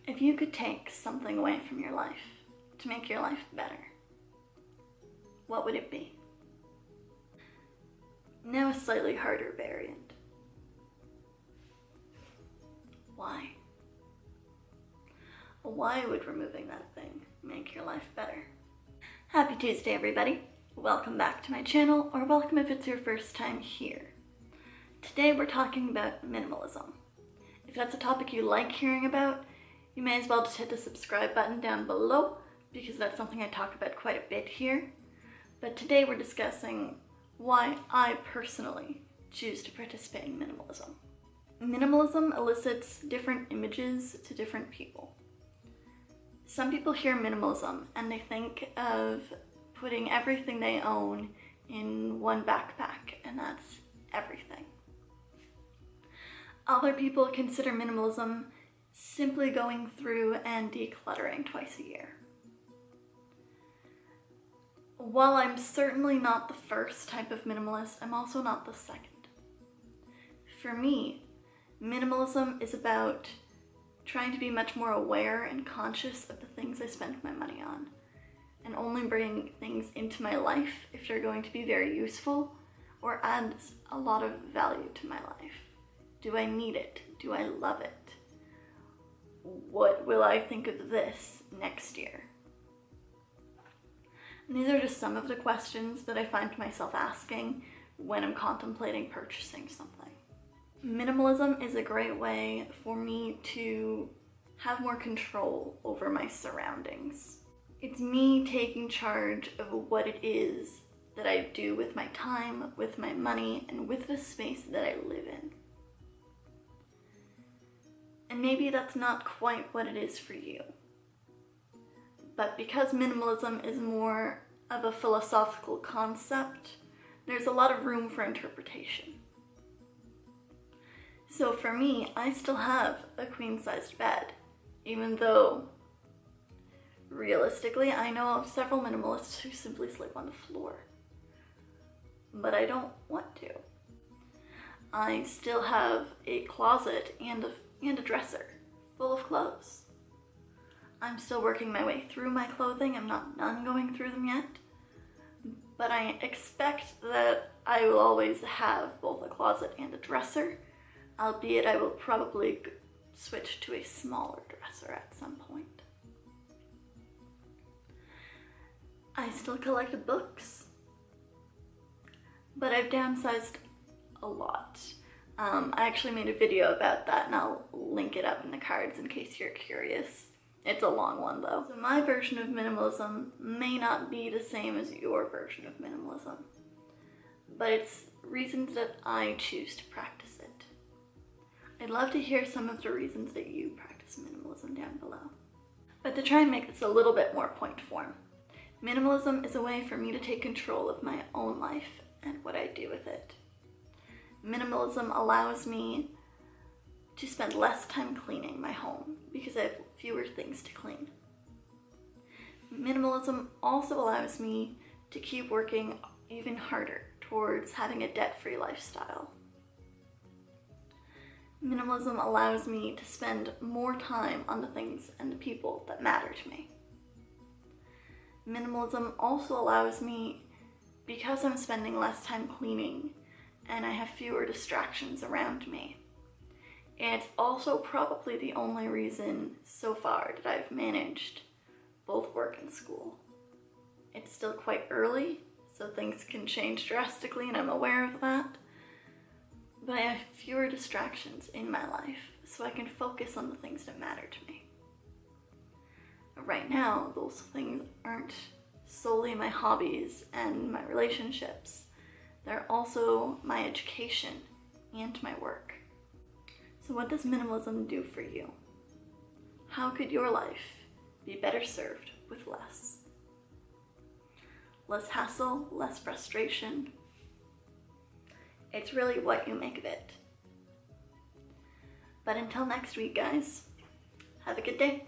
If you could take something away from your life to make your life better, what would it be? Now a slightly harder variant. Why? Why would removing that thing make your life better? Happy Tuesday, everybody. Welcome back to my channel, or welcome if it's your first time here. Today we're talking about minimalism. If that's a topic you like hearing about, you may as well just hit the subscribe button down below, because that's something I talk about quite a bit here. But today we're discussing why I personally choose to participate in minimalism. Minimalism elicits different images to different people. Some people hear minimalism and they think of putting everything they own in one backpack, and that's everything. Other people consider minimalism simply going through and decluttering twice a year. While I'm certainly not the first type of minimalist, I'm also not the second. For me, minimalism is about trying to be much more aware and conscious of the things I spend my money on, and only bring things into my life if they're going to be very useful or add a lot of value to my life. Do I need it? Do I love it? What will I think of this next year? And these are just some of the questions that I find myself asking when I'm contemplating purchasing something. Minimalism is a great way for me to have more control over my surroundings. It's me taking charge of what it is that I do with my time, with my money, and with the space that I live in. And maybe that's not quite what it is for you. But because minimalism is more of a philosophical concept, there's a lot of room for interpretation. So for me, I still have a queen-sized bed, even though realistically I know of several minimalists who simply sleep on the floor. But I don't want to. I still have a closet and a dresser full of clothes. I'm still working my way through my clothing. I'm not done going through them yet. But I expect that I will always have both a closet and a dresser, albeit I will probably switch to a smaller dresser at some point. I still collect books, but I've downsized a lot. I actually made a video about that, and I'll link it up in the cards in case you're curious. It's a long one though. So my version of minimalism may not be the same as your version of minimalism, but it's reasons that I choose to practice it. I'd love to hear some of the reasons that you practice minimalism down below. But to try and make this a little bit more point form, minimalism is a way for me to take control of my own life and what I do with it. Minimalism allows me to spend less time cleaning my home because I have fewer things to clean. Minimalism also allows me to keep working even harder towards having a debt-free lifestyle. Minimalism allows me to spend more time on the things and the people that matter to me. Minimalism also allows me, because I'm spending less time cleaning and I have fewer distractions around me, and it's also probably the only reason so far that I've managed both work and school. It's still quite early, so things can change drastically, and I'm aware of that. But I have fewer distractions in my life, so I can focus on the things that matter to me. Right now, those things aren't solely my hobbies and my relationships. They're also my education and my work. So what does minimalism do for you? How could your life be better served with less? Less hassle, less frustration. It's really what you make of it. But until next week, guys, have a good day.